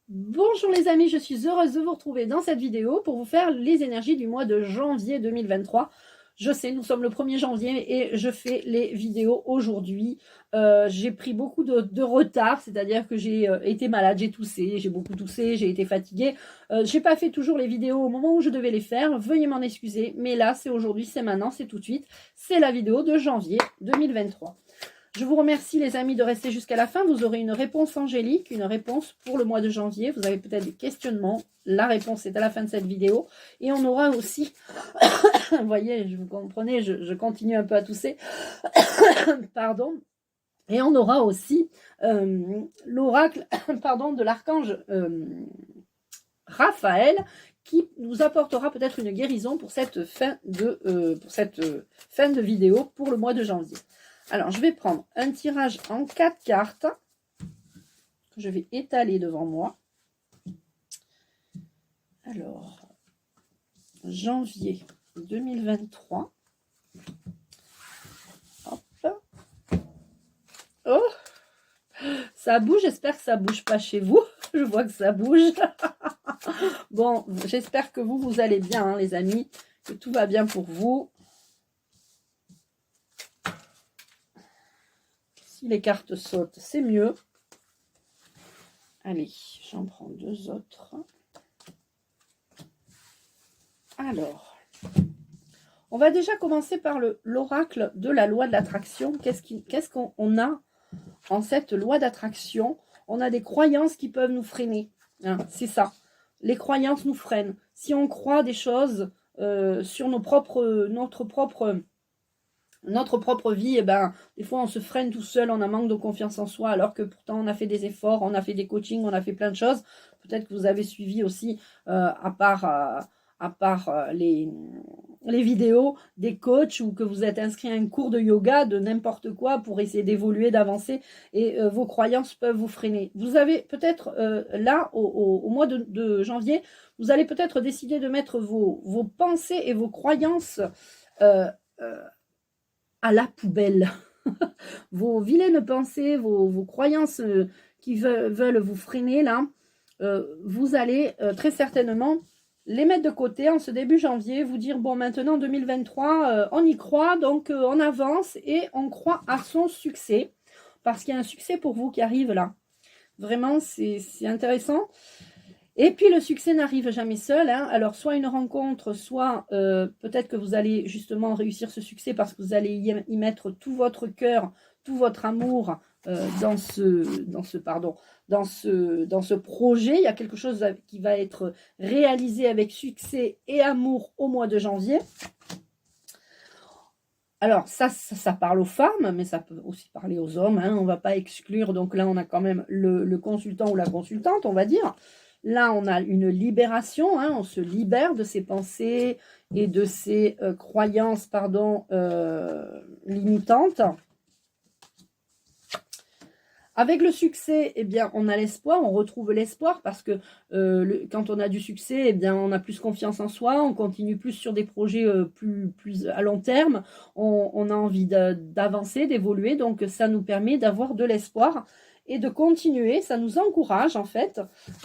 Bonjour les amis, je suis heureuse de vous retrouver dans cette vidéo pour vous faire les énergies du mois de janvier 2023. Je sais, nous sommes le 1er janvier et je fais les vidéos aujourd'hui. J'ai pris beaucoup de retard, c'est-à-dire que j'ai été malade, j'ai toussé, j'ai beaucoup toussé, j'ai été fatiguée. J'ai pas fait toujours les vidéos au moment où je devais les faire, veuillez m'en excuser, mais là c'est aujourd'hui, c'est maintenant, c'est tout de suite. C'est la vidéo de janvier 2023. Je vous remercie les amis de rester jusqu'à la fin. Vous aurez une réponse angélique, une réponse pour le mois de janvier. Vous avez peut-être des questionnements. La réponse est à la fin de cette vidéo. Et on aura aussi, vous voyez, vous comprenez, je continue un peu à tousser. Pardon. Et on aura aussi l'oracle de l'archange Raphaël qui nous apportera peut-être une guérison pour cette fin de vidéo pour le mois de janvier. Alors, je vais prendre un tirage en 4 cartes que je vais étaler devant moi. Alors, janvier 2023. Hop. Oh, ça bouge, j'espère que ça ne bouge pas chez vous. Je vois que ça bouge. Bon, j'espère que vous allez bien, hein, les amis, que tout va bien pour vous. Si les cartes sautent, c'est mieux. Allez, j'en prends 2 autres. Alors, on va déjà commencer par l'oracle de la loi de l'attraction. Qu'est-ce qu'on a en cette loi d'attraction? On a des croyances qui peuvent nous freiner. Hein, c'est ça. Les croyances nous freinent. Si on croit des choses sur notre propre vie, des fois on se freine tout seul, on a manque de confiance en soi, alors que pourtant on a fait des efforts, on a fait des coachings, on a fait plein de choses. Peut-être que vous avez suivi aussi, à part les vidéos des coachs, ou que vous êtes inscrit à un cours de yoga, de n'importe quoi, pour essayer d'évoluer, d'avancer, et vos croyances peuvent vous freiner. Vous avez peut-être, là, au mois de janvier, vous allez peut-être décider de mettre vos pensées et vos croyances à la poubelle. Vos vilaines pensées, vos croyances qui veulent vous freiner, là, vous allez très certainement les mettre de côté en ce début janvier, vous dire, bon, maintenant 2023, on y croit, donc on avance et on croit à son succès, parce qu'il y a un succès pour vous qui arrive là. Vraiment, c'est intéressant. Et puis le succès n'arrive jamais seul, hein. Alors soit une rencontre, soit peut-être que vous allez justement réussir ce succès parce que vous allez y mettre tout votre cœur, tout votre amour dans ce projet. Il y a quelque chose qui va être réalisé avec succès et amour au mois de janvier. Alors ça parle aux femmes, mais ça peut aussi parler aux hommes, hein. On ne va pas exclure, donc là on a quand même le consultant ou la consultante, on va dire. Là, on a une libération, hein, on se libère de ses pensées et de ses croyances limitantes. Avec le succès, eh bien, on a l'espoir, on retrouve l'espoir parce que quand on a du succès, eh bien, on a plus confiance en soi, on continue plus sur des projets plus à long terme, on a envie d'avancer, d'évoluer, donc ça nous permet d'avoir de l'espoir et de continuer, ça nous encourage en fait,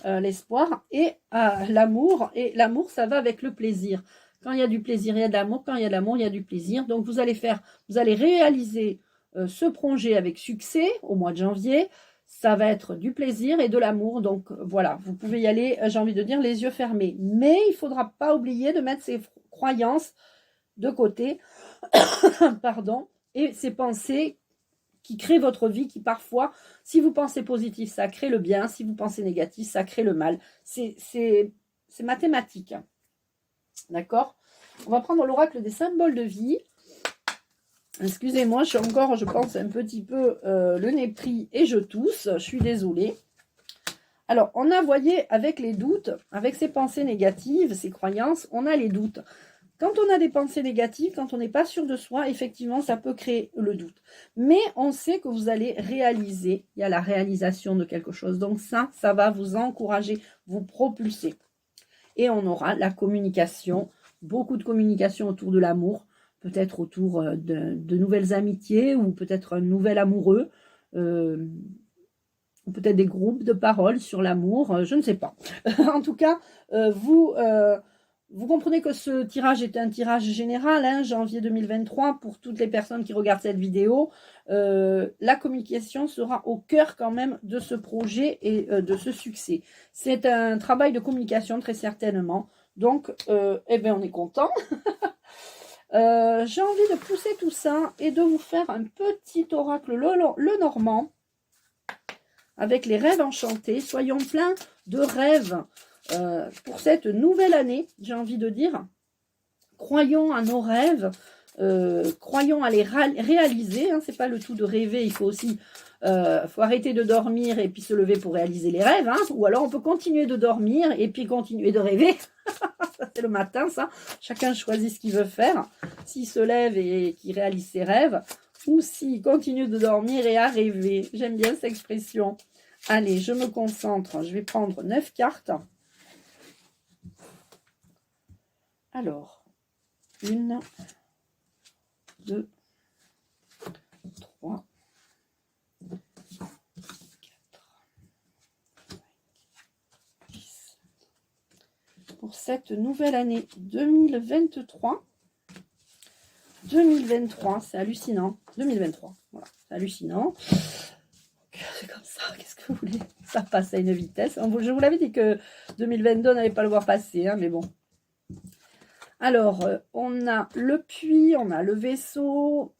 l'espoir et l'amour. Et l'amour, ça va avec le plaisir. Quand il y a du plaisir, il y a de l'amour. Quand il y a de l'amour, il y a du plaisir. Donc vous allez réaliser ce projet avec succès au mois de janvier. Ça va être du plaisir et de l'amour. Donc voilà, vous pouvez y aller, j'ai envie de dire, les yeux fermés. Mais il ne faudra pas oublier de mettre ses croyances de côté, pardon, et ses pensées qui crée votre vie, qui parfois, si vous pensez positif, ça crée le bien, si vous pensez négatif, ça crée le mal. C'est mathématique. D'accord? On va prendre l'oracle des symboles de vie. Excusez-moi, je suis encore, je pense, un petit peu le nez pris et je tousse. Je suis désolée. Alors, on a, voyez, avec les doutes, avec ces pensées négatives, ces croyances, on a les doutes. Quand on a des pensées négatives, quand on n'est pas sûr de soi, effectivement, ça peut créer le doute. Mais on sait que vous allez réaliser, il y a la réalisation de quelque chose. Donc ça va vous encourager, vous propulser. Et on aura la communication, beaucoup de communication autour de l'amour, peut-être autour de nouvelles amitiés ou peut-être un nouvel amoureux. ou peut-être des groupes de paroles sur l'amour, je ne sais pas. En tout cas, vous comprenez que ce tirage est un tirage général, hein, janvier 2023, pour toutes les personnes qui regardent cette vidéo. La communication sera au cœur quand même de ce projet et de ce succès. C'est un travail de communication très certainement. Donc, eh bien, on est content. J'ai envie de pousser tout ça et de vous faire un petit oracle le normand avec les rêves enchantés. Soyons pleins de rêves pour cette nouvelle année, j'ai envie de dire. Croyons à nos rêves, croyons à les réaliser. Hein, c'est pas le tout de rêver, il faut aussi faut arrêter de dormir et puis se lever pour réaliser les rêves. Hein, ou alors on peut continuer de dormir et puis continuer de rêver. Ça, c'est le matin, ça. Chacun choisit ce qu'il veut faire. S'il se lève et qu'il réalise ses rêves, ou s'il continue de dormir et à rêver. J'aime bien cette expression. Allez, je me concentre. Je vais prendre 9 cartes. Alors, 1, 2, 3, 4, 10. Pour cette nouvelle année 2023. 2023, c'est hallucinant. 2023, voilà, c'est hallucinant. C'est comme ça, qu'est-ce que vous voulez? Ça passe à une vitesse. Je vous l'avais dit que 2022, on n'allait pas le voir passer, hein, mais bon. Alors, on a le puits, on a le vaisseau,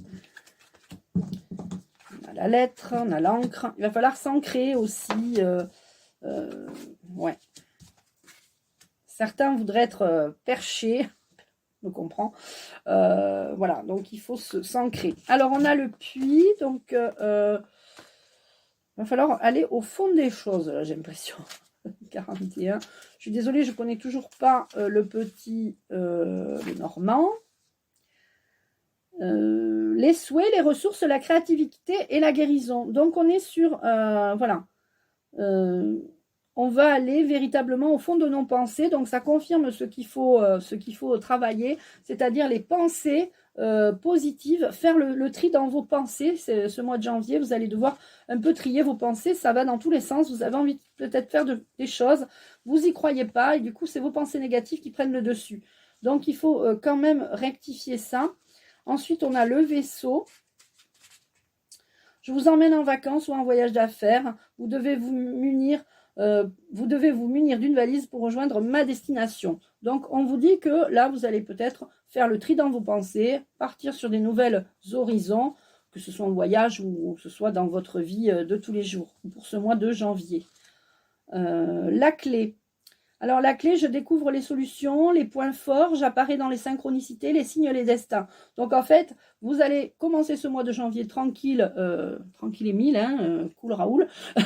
on a la lettre, on a l'encre. Il va falloir s'ancrer aussi. Ouais. Certains voudraient être perchés. Je me comprends. Voilà, donc il faut s'ancrer. Alors, on a le puits, donc il va falloir aller au fond des choses, là, j'ai l'impression. 41. Je suis désolée, je ne connais toujours pas le petit le normand. Les souhaits, les ressources, la créativité et la guérison. Donc, on est sur... voilà. On va aller véritablement au fond de nos pensées. Donc, ça confirme ce qu'il faut travailler, c'est-à-dire les pensées positives, faire le tri dans vos pensées. Ce mois de janvier, vous allez devoir un peu trier vos pensées. Ça va dans tous les sens. Vous avez envie peut-être faire des choses. Vous n'y croyez pas. Et du coup, c'est vos pensées négatives qui prennent le dessus. Donc, il faut quand même rectifier ça. Ensuite, on a le vaisseau. Je vous emmène en vacances ou en voyage d'affaires. Vous devez vous munir d'une valise pour rejoindre ma destination. Donc, on vous dit que là, vous allez peut-être faire le tri dans vos pensées, partir sur des nouvelles horizons, que ce soit en voyage ou que ce soit dans votre vie de tous les jours, pour ce mois de janvier. La clé. Alors, la clé, je découvre les solutions, les points forts, j'apparais dans les synchronicités, les signes, les destins. Donc, en fait, vous allez commencer ce mois de janvier tranquille, tranquille et mille, hein, cool Raoul. Je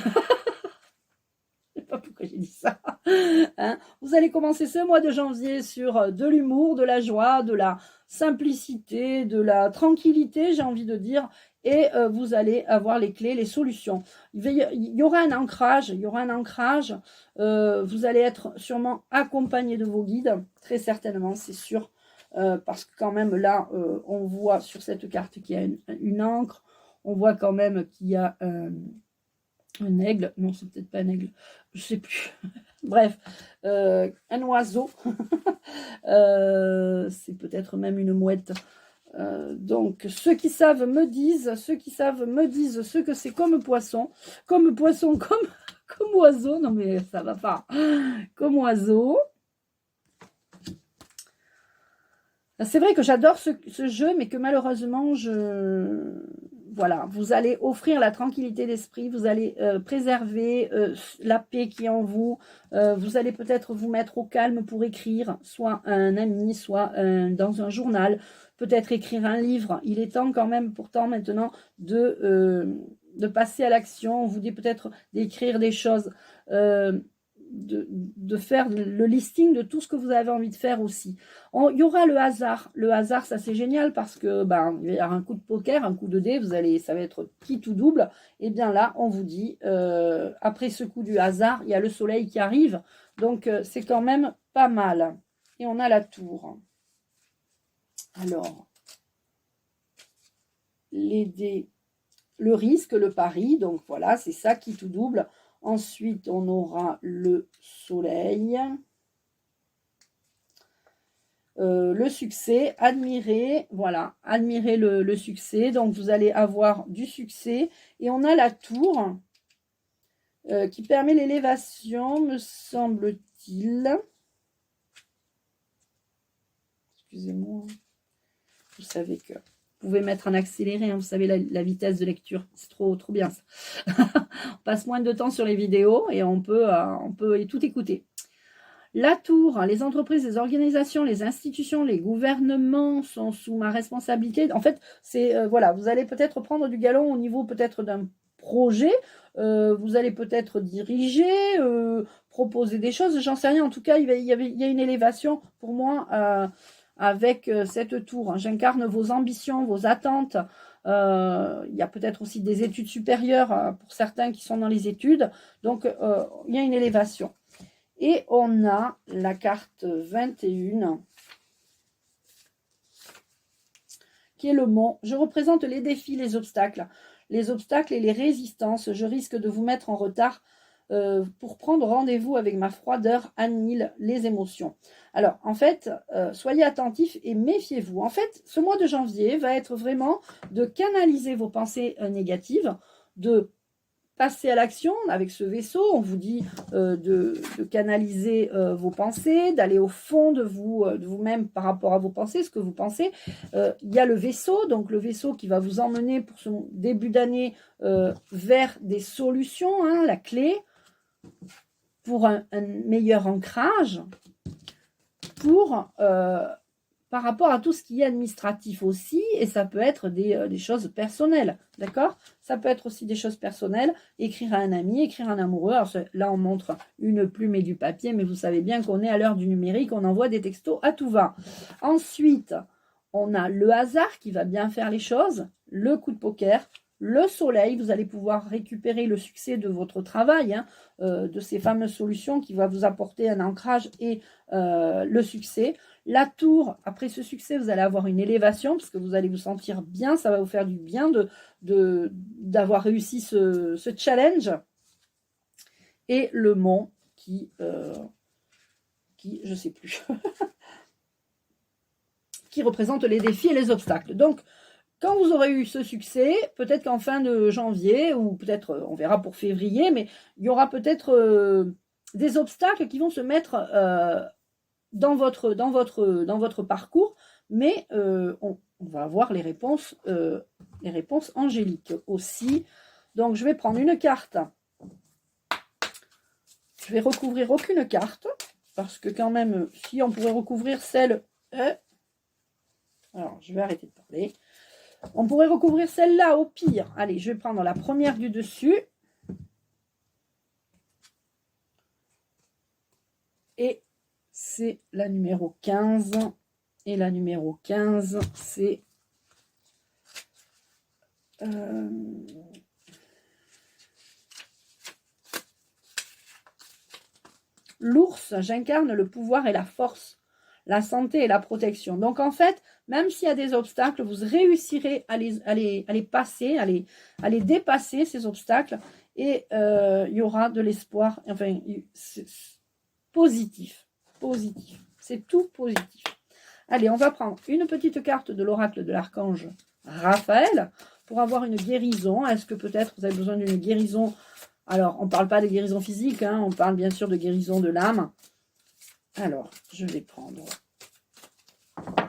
ne sais pas pourquoi j'ai dit ça. Hein, vous allez commencer ce mois de janvier sur de l'humour, de la joie, de la simplicité, de la tranquillité, j'ai envie de dire, et vous allez avoir les clés, les solutions. Il y aura un ancrage, vous allez être sûrement accompagné de vos guides, très certainement, c'est sûr, parce que quand même là, on voit sur cette carte qu'il y a une encre, on voit quand même qu'il y a un aigle, non c'est peut-être pas un aigle, je sais plus, bref, un oiseau, c'est peut-être même une mouette. Donc, ceux qui savent me disent ce que c'est comme poisson, comme oiseau, non mais ça va pas, comme oiseau. C'est vrai que j'adore ce jeu, mais que malheureusement, voilà, vous allez offrir la tranquillité d'esprit, vous allez préserver la paix qui est en vous, vous allez peut-être vous mettre au calme pour écrire, soit un ami, soit dans un journal, peut-être écrire un livre. Il est temps quand même pourtant maintenant de passer à l'action. On vous dit peut-être d'écrire des choses, de faire le listing de tout ce que vous avez envie de faire aussi. Il y aura le hasard. Le hasard, ça c'est génial parce que il va y avoir un coup de poker, un coup de dé, ça va être quitte ou double. Et bien là, on vous dit, après ce coup du hasard, il y a le soleil qui arrive. Donc c'est quand même pas mal. Et on a la tour. Alors, les dés le risque, le pari. Donc voilà, c'est ça qui tout double. Ensuite, on aura le soleil. Le succès, admirer, voilà, admirer le succès. Donc, vous allez avoir du succès. Et on a la tour qui permet l'élévation, me semble-t-il. Excusez-moi. Vous savez que vous pouvez mettre en accéléré, hein, vous savez la vitesse de lecture, c'est trop bien ça. On passe moins de temps sur les vidéos et on peut tout écouter. La tour, les entreprises, les organisations, les institutions, les gouvernements sont sous ma responsabilité. En fait, c'est voilà, vous allez peut-être prendre du galon au niveau peut-être d'un projet, vous allez peut-être diriger, proposer des choses, j'en sais rien. En tout cas, il y a une élévation pour moi avec cette tour. Hein. J'incarne vos ambitions, vos attentes. Il y a peut-être aussi des études supérieures pour certains qui sont dans les études. Donc, il y a une élévation. Et on a la carte 21 qui est le mont. Je représente les défis, les obstacles et les résistances. Je risque de vous mettre en retard pour prendre rendez-vous avec ma froideur annihile les émotions. Alors, en fait, soyez attentifs et méfiez-vous. En fait, ce mois de janvier va être vraiment de canaliser vos pensées négatives, de passer à l'action avec ce vaisseau. On vous dit de canaliser vos pensées, d'aller au fond de vous-même par rapport à vos pensées, ce que vous pensez. Il y a le vaisseau, donc le vaisseau qui va vous emmener pour ce début d'année vers des solutions, hein, la clé pour un meilleur ancrage, pour par rapport à tout ce qui est administratif aussi, et ça peut être des choses personnelles, d'accord? Ça peut être aussi des choses personnelles, écrire à un ami, écrire à un amoureux. Alors là, on montre une plume et du papier, mais vous savez bien qu'on est à l'heure du numérique, on envoie des textos à tout va. Ensuite, on a le hasard qui va bien faire les choses, le coup de poker, le soleil, vous allez pouvoir récupérer le succès de votre travail, hein, de ces fameuses solutions qui va vous apporter un ancrage et le succès. La tour, après ce succès, vous allez avoir une élévation parce que vous allez vous sentir bien, ça va vous faire du bien d'avoir réussi ce challenge. Et le mont qui je sais plus, qui représente les défis et les obstacles. Donc, quand vous aurez eu ce succès, peut-être qu'en fin de janvier, ou peut-être, on verra pour février, mais il y aura peut-être des obstacles qui vont se mettre dans votre parcours, mais on va avoir les réponses angéliques aussi. Donc, je vais prendre une carte. Je vais recouvrir aucune carte, parce que quand même, si on pourrait recouvrir celle... alors, je vais arrêter de parler. On pourrait recouvrir celle-là au pire. Allez, je vais prendre la première du dessus. Et c'est la numéro 15. Et la numéro 15, c'est... l'ours, j'incarne le pouvoir et la force, la santé et la protection. Donc en fait, même s'il y a des obstacles, vous réussirez à les passer, à les dépasser, ces obstacles, et il y aura de l'espoir, enfin, positif. C'est tout positif. Allez, on va prendre une petite carte de l'oracle de l'archange Raphaël pour avoir une guérison. Est-ce que peut-être vous avez besoin d'une guérison? Alors, on ne parle pas de guérison physique, hein, on parle bien sûr de guérison de l'âme. Alors, je vais prendre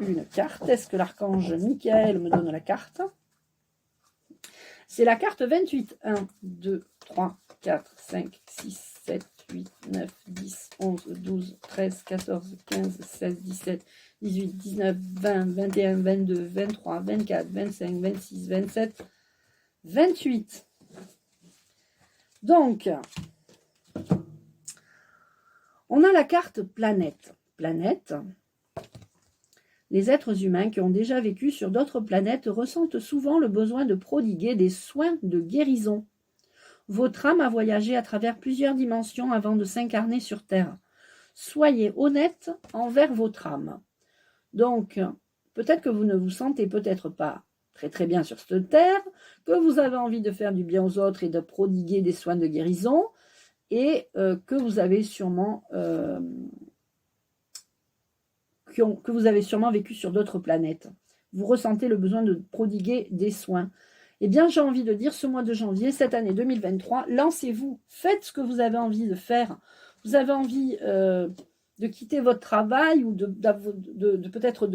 une carte. Est-ce que l'archange Michael me donne la carte? C'est la carte 28. 1, 2, 3, 4, 5, 6, 7, 8, 9, 10, 11, 12, 13, 14, 15, 16, 17, 18, 19, 20, 21, 22, 23, 24, 25, 26, 27, 28. Donc, on a la carte planète. Planète, les êtres humains qui ont déjà vécu sur d'autres planètes ressentent souvent le besoin de prodiguer des soins de guérison. Votre âme a voyagé à travers plusieurs dimensions avant de s'incarner sur Terre. Soyez honnête envers votre âme. Donc, peut-être que vous ne vous sentez peut-être pas très très bien sur cette terre, que vous avez envie de faire du bien aux autres et de prodiguer des soins de guérison, et que vous avez sûrement vécu sur d'autres planètes. Vous ressentez le besoin de prodiguer des soins. Eh bien, j'ai envie de dire, ce mois de janvier, cette année 2023, lancez-vous, faites ce que vous avez envie de faire. Vous avez envie de quitter votre travail ou peut-être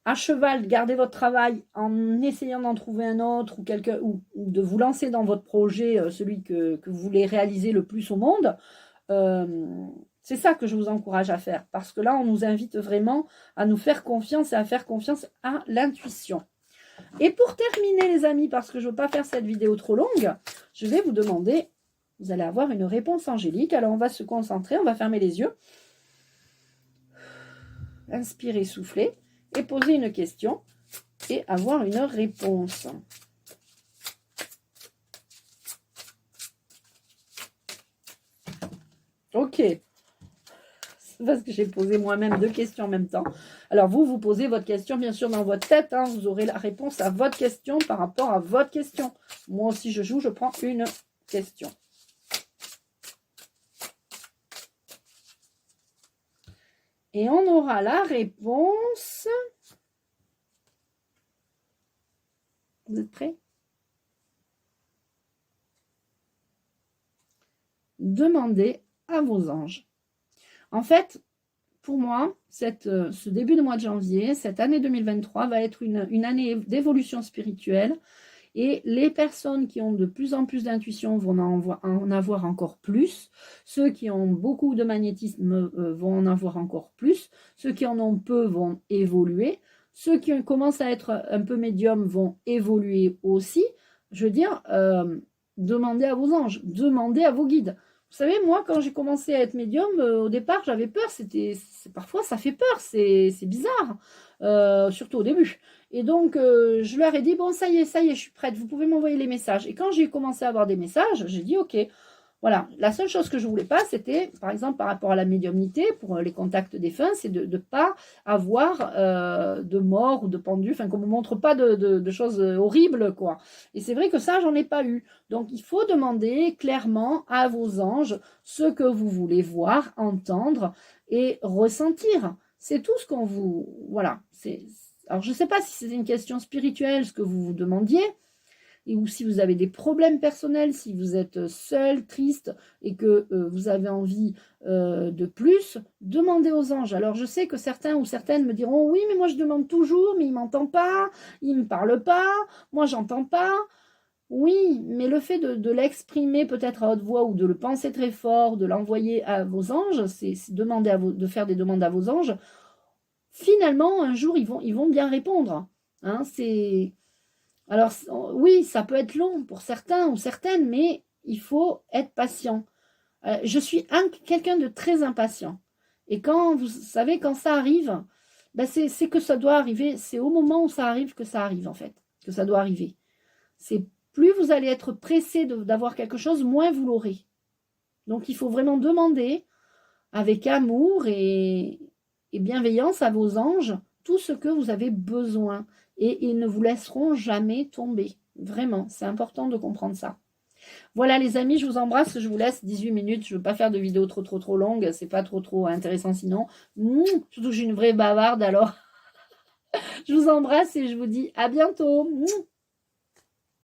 à cheval, garder votre travail en essayant d'en trouver un autre ou de vous lancer dans votre projet, celui que vous voulez réaliser le plus au monde. C'est ça que je vous encourage à faire, parce que là, on nous invite vraiment à nous faire confiance et à faire confiance à l'intuition. Et pour terminer, les amis, parce que je ne veux pas faire cette vidéo trop longue, je vais vous demander, vous allez avoir une réponse angélique. Alors, on va se concentrer, on va fermer les yeux. Inspirer, souffler, et poser une question et avoir une réponse. Ok. Parce que j'ai posé moi-même 2 questions en même temps. Alors, vous posez votre question, bien sûr, dans votre tête. Hein, vous aurez la réponse à votre question par rapport à votre question. Moi aussi, je joue, je prends une question. Et on aura la réponse. Vous êtes prêts? Demandez à vos anges. En fait, pour moi, ce début de mois de janvier, cette année 2023 va être une année d'évolution spirituelle, et les personnes qui ont de plus en plus d'intuition vont en avoir encore plus. Ceux qui ont beaucoup de magnétisme vont en avoir encore plus. Ceux qui en ont peu vont évoluer. Ceux qui commencent à être un peu médiums vont évoluer aussi. Je veux dire, demandez à vos anges, demandez à vos guides. Vous savez, moi, quand j'ai commencé à être médium, au départ, j'avais peur. Parfois, ça fait peur, c'est bizarre, surtout au début. Et donc, je leur ai dit, bon, ça y est, je suis prête, vous pouvez m'envoyer les messages. Et quand j'ai commencé à avoir des messages, j'ai dit, ok, voilà. La seule chose que je ne voulais pas, c'était, par exemple, par rapport à la médiumnité, pour les contacts défunts, c'est de ne pas avoir de mort ou de pendu, enfin, qu'on ne me montre pas de choses horribles, quoi. Et c'est vrai que ça, j'en ai pas eu. Donc, il faut demander clairement à vos anges ce que vous voulez voir, entendre et ressentir. C'est tout ce qu'on vous... Voilà. Alors, je ne sais pas si c'est une question spirituelle, ce que vous vous demandiez, ou si vous avez des problèmes personnels, si vous êtes seul, triste, et que vous avez envie de plus, demandez aux anges. Alors, je sais que certains ou certaines me diront, oui, mais moi, je demande toujours, mais il ne m'entend pas, il ne me parle pas, moi, j'entends pas. Oui, mais le fait de l'exprimer peut-être à haute voix ou de le penser très fort, de l'envoyer à vos anges, c'est de faire des demandes à vos anges. Finalement, un jour, ils vont bien répondre. Hein, alors, oui, ça peut être long pour certains ou certaines, mais il faut être patient. Je suis quelqu'un de très impatient. Et quand, vous savez, quand ça arrive, ben c'est que ça doit arriver. C'est au moment où ça arrive que ça arrive, en fait, que ça doit arriver. C'est plus vous allez être pressé d'avoir quelque chose, moins vous l'aurez. Donc, il faut vraiment demander avec amour et bienveillance à vos anges tout ce que vous avez besoin. Et ils ne vous laisseront jamais tomber. Vraiment, c'est important de comprendre ça. Voilà les amis, je vous embrasse, je vous laisse 18 minutes. Je ne veux pas faire de vidéo trop longue, c'est pas trop intéressant sinon. Surtout que je suis une vraie bavarde alors. Je vous embrasse et je vous dis à bientôt.